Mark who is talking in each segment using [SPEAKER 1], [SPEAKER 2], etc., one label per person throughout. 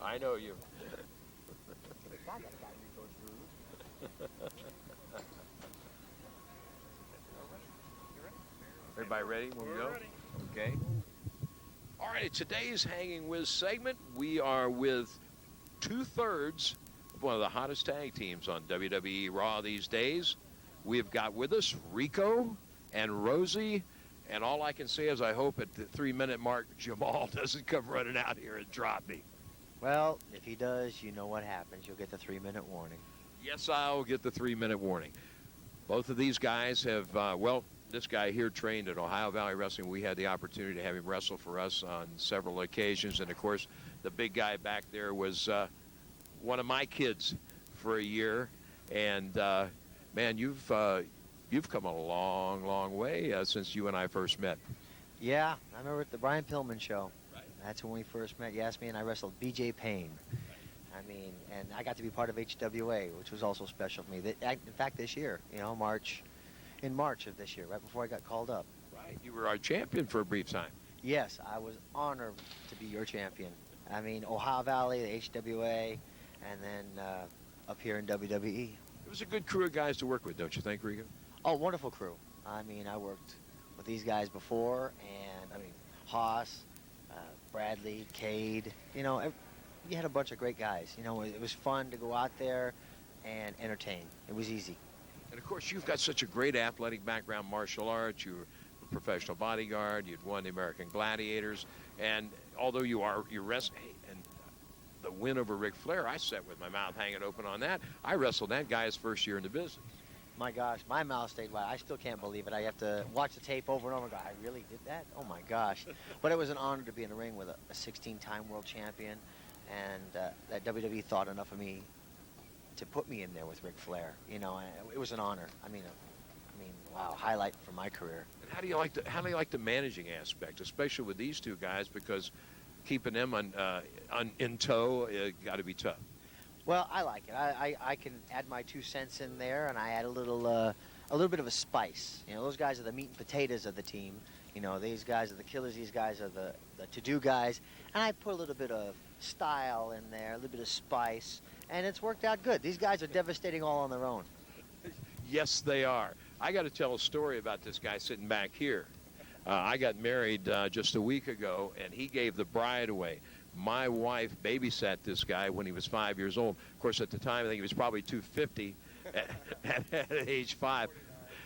[SPEAKER 1] I know you.
[SPEAKER 2] God, that guy Rico's rude.
[SPEAKER 1] Everybody ready when we go?
[SPEAKER 3] Ready.
[SPEAKER 1] Okay. All right, today's Hanging With segment, we are with two-thirds of one of the hottest tag teams on WWE Raw these days. We've got with us Rico and Rosey, and all I can say is I hope at the 3-minute mark Jamal doesn't come running out here and drop me.
[SPEAKER 2] Well, if he does, you know what happens. You'll get the 3-minute warning.
[SPEAKER 1] Yes, I'll get the 3-minute warning. Both of these guys have, this guy here trained at Ohio Valley Wrestling. We had the opportunity to have him wrestle for us on several occasions. And, of course, the big guy back there was one of my kids for a year. And, man, you've come a long, long way since you and I first met.
[SPEAKER 2] Yeah, I remember at the Brian Pillman show.
[SPEAKER 1] Right.
[SPEAKER 2] That's when we first met. You asked me, and I wrestled B.J. Payne. I mean, and I got to be part of HWA, which was also special for me. In fact, this year, in March of this year, right before I got called up.
[SPEAKER 1] Right. You were our champion for a brief time.
[SPEAKER 2] Yes, I was honored to be your champion. I mean, Ohio Valley, the HWA, and then up here in WWE.
[SPEAKER 1] It was a good crew of guys to work with, don't you think, Rico?
[SPEAKER 2] Oh, wonderful crew. I mean, I worked with these guys before, and I mean, Haas, Bradley, Cade, you had a bunch of great guys. It was fun to go out there and entertain. It was easy.
[SPEAKER 1] And, of course, you've got such a great athletic background, martial arts. You were a professional bodyguard. You'd won the American Gladiators. And although you're wrestling, and the win over Ric Flair, I sat with my mouth hanging open on that. I wrestled that guy his first year in the business.
[SPEAKER 2] My gosh, my mouth stayed wide. I still can't believe it. I have to watch the tape over and over and go, I really did that? Oh, my gosh. But it was an honor to be in the ring with a 16-time world champion. And that WWE thought enough of me to put me in there with Ric Flair. It was an honor. I mean, wow, highlight for my career.
[SPEAKER 1] And how do you like the managing aspect, especially with these two guys, because keeping them in tow got to be tough.
[SPEAKER 2] Well, I like it. I can add my 2 cents in there, and I add a little bit of a spice. Those guys are the meat and potatoes of the team. These guys are the killers. These guys are the to-do guys. And I put a little bit of style in there, a little bit of spice, and it's worked out good. These guys are devastating all on their own.
[SPEAKER 1] Yes, they are. I got to tell a story about this guy sitting back here. I got married just a week ago, and he gave the bride away. My wife babysat this guy when he was 5 years old. Of course, at the time, I think he was probably 250 at age 5.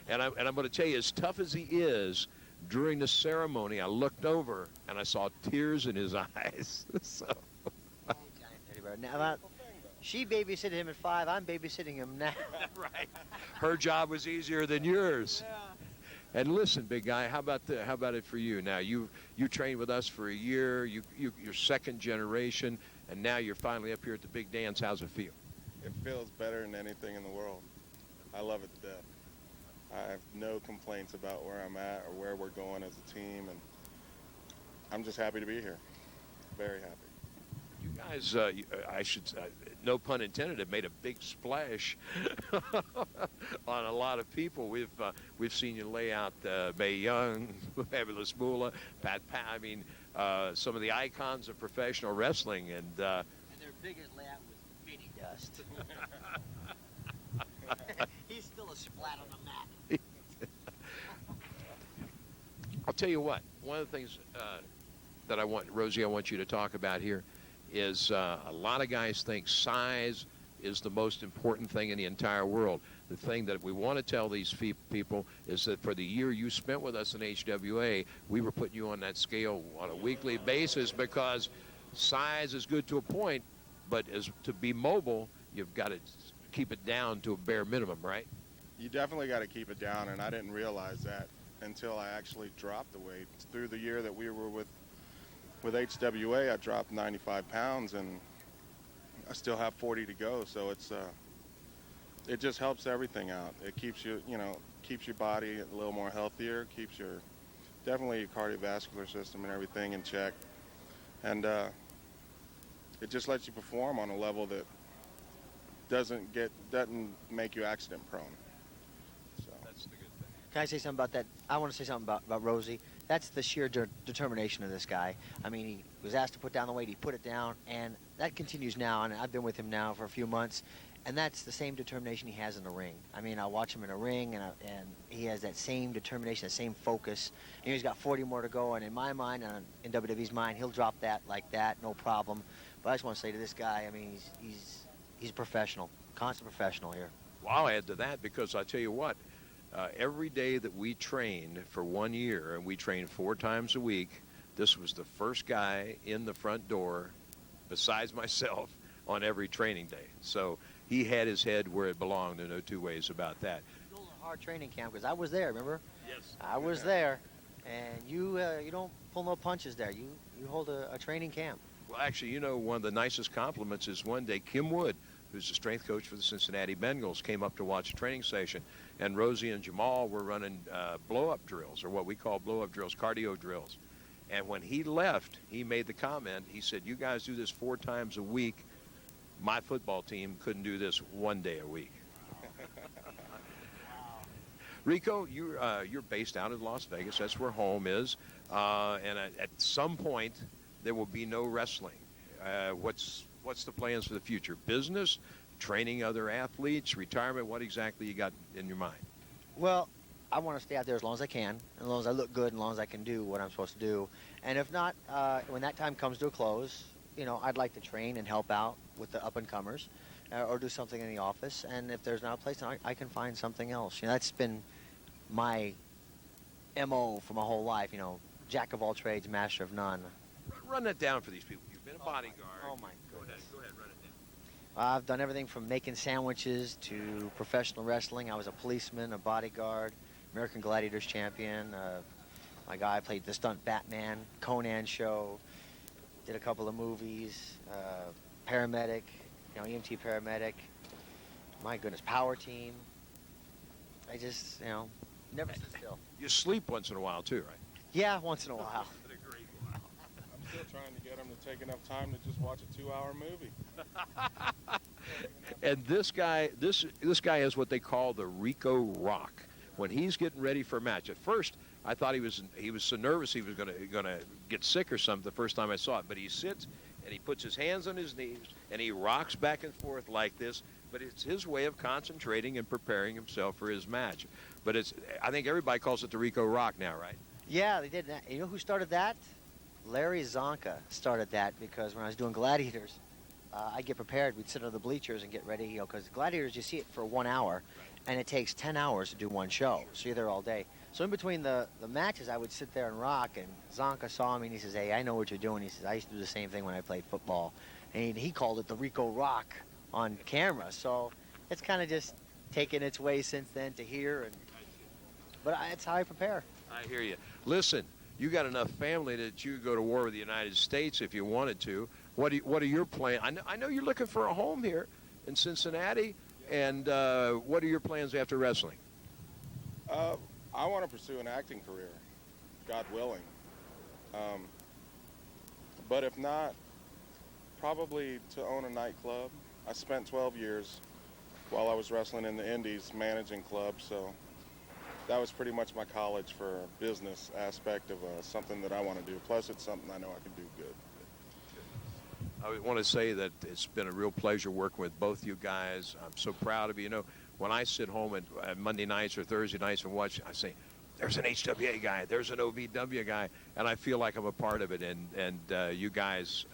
[SPEAKER 1] And I'm going to tell you, as tough as he is, during the ceremony, I looked over, and I saw tears in his eyes. So.
[SPEAKER 2] Now, she babysitted him at 5. I'm babysitting him now.
[SPEAKER 1] Right. Her job was easier than yours. Yeah. And listen, big guy, how about it for you? Now you trained with us for a year. You're second generation, and now you're finally up here at the big dance. How's it feel?
[SPEAKER 3] It feels better than anything in the world. I love it to death. I have no complaints about where I'm at or where we're going as a team, and I'm just happy to be here. Very happy.
[SPEAKER 1] You guys, I should, no pun intended, have made a big splash on a lot of people. We've seen you lay out Mae Young, Fabulous Moolah, Pat. I mean, some of the icons of professional wrestling, and
[SPEAKER 2] their biggest layout was Vinny Dust. He's still a splat on the mat.
[SPEAKER 1] I'll tell you what. One of the things that I want you to talk about here is a lot of guys think size is the most important thing in the entire world. The thing that we want to tell these people is that for the year you spent with us in HWA, we were putting you on that scale on a weekly basis because size is good to a point, but to be mobile, you've got to keep it down to a bare minimum, right?
[SPEAKER 3] You definitely got to keep it down, and I didn't realize that until I actually dropped the weight. Through the year that we were with HWA, I dropped 95 pounds, and I still have 40 to go. So it just helps everything out. It keeps keeps your body a little more healthier, keeps definitely your cardiovascular system and everything in check, and it just lets you perform on a level that doesn't make you accident prone. So
[SPEAKER 1] that's the good thing.
[SPEAKER 2] Can I say something about that? I want to say something about Rosey. That's the sheer determination of this guy. I mean, he was asked to put down the weight. He put it down, and that continues now. And I've been with him now for a few months, and that's the same determination he has in the ring. I mean, I watch him in a ring, and he has that same determination, that same focus. And he's got 40 more to go, and in my mind, and in WWE's mind, he'll drop that like that, no problem. But I just want to say to this guy, I mean, he's a professional, constant professional here.
[SPEAKER 1] Well, I'll add to that because I tell you what, every day that we trained for 1 year, and we trained 4 times a week, this was the first guy in the front door, besides myself, on every training day. So he had his head where it belonged. There's no two ways about that.
[SPEAKER 2] It was a hard training camp because I was there, remember?
[SPEAKER 1] Yes.
[SPEAKER 2] I was there, and you don't pull no punches there. You hold a training camp.
[SPEAKER 1] Well, actually, you know, one of the nicest compliments is one day Kim Wood, who's the strength coach for the Cincinnati Bengals, came up to watch a training session, and Rosey and Jamal were running blow-up drills, or what we call blow-up drills, cardio drills. And when he left, he made the comment, he said, you guys do this 4 times a week. My football team couldn't do this 1 day a week. Rico, you're based out in Las Vegas. That's where home is. And at some point, there will be no wrestling. What's the plans for the future? Business, training other athletes, retirement? What exactly you got in your mind?
[SPEAKER 2] Well, I want to stay out there as long as I can, as long as I look good, and as long as I can do what I'm supposed to do. And if not, when that time comes to a close, you know, I'd like to train and help out with the up-and-comers or do something in the office. And if there's not a place, then I can find something else. You know, that's been my MO for my whole life, you know, jack of all trades, master of none.
[SPEAKER 1] Run that down for these people. You've been a bodyguard.
[SPEAKER 2] Oh, my goodness.
[SPEAKER 1] Go ahead, run it down.
[SPEAKER 2] I've done everything from making sandwiches to professional wrestling. I was a policeman, a bodyguard, American Gladiators champion. My guy played the stunt Batman, Conan show, did a couple of movies, paramedic, you know, EMT paramedic. My goodness, power team. I just, you know, never sit still.
[SPEAKER 1] You sleep once in a while, too, right?
[SPEAKER 2] Yeah, once in a while.
[SPEAKER 3] I'm still trying to get them to take enough time to just watch a 2-hour movie.
[SPEAKER 1] And this guy is what they call the Rico Rock. When he's getting ready for a match, at first I thought he was so nervous he was gonna get sick or something the first time I saw it. But he sits and he puts his hands on his knees and he rocks back and forth like this. But it's his way of concentrating and preparing himself for his match. But I think everybody calls it the Rico Rock now, right?
[SPEAKER 2] Yeah, they did that. You know who started that? Larry Zonka started that because when I was doing Gladiators, I'd get prepared. We'd sit on the bleachers and get ready, you know, because Gladiators, you see it for 1 hour, and it takes 10 hours to do one show. So you're there all day. So in between the matches, I would sit there and rock, and Zonka saw me, and he says, hey, I know what you're doing. He says, I used to do the same thing when I played football. And he called it the Rico Rock on camera. So it's kind of just taken its way since then to here. But it's how I prepare.
[SPEAKER 1] I hear you. Listen, you got enough family that you could go to war with the United States if you wanted to. What are your plans? I know you're looking for a home here in Cincinnati, and what are your plans after wrestling?
[SPEAKER 3] I want to pursue an acting career, God willing. But if not, probably to own a nightclub. I spent 12 years while I was wrestling in the Indies managing clubs, so that was pretty much my college for business aspect of something that I want to do. Plus, it's something I know I can do good.
[SPEAKER 1] I want to say that it's been a real pleasure working with both you guys. I'm so proud of you. You know, when I sit home at Monday nights or Thursday nights and watch, I say, there's an HWA guy, there's an OVW guy, and I feel like I'm a part of it. And you guys,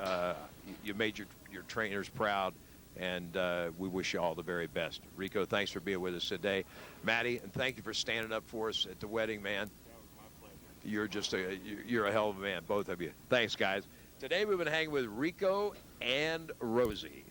[SPEAKER 1] you made your trainers proud, and we wish you all the very best. Rico, thanks for being with us today. Matty, and thank you for standing up for us at the wedding, man.
[SPEAKER 3] That was my pleasure.
[SPEAKER 1] You're a hell of a man, both of you. Thanks, guys. Today we've been hanging with Rico and Rosey.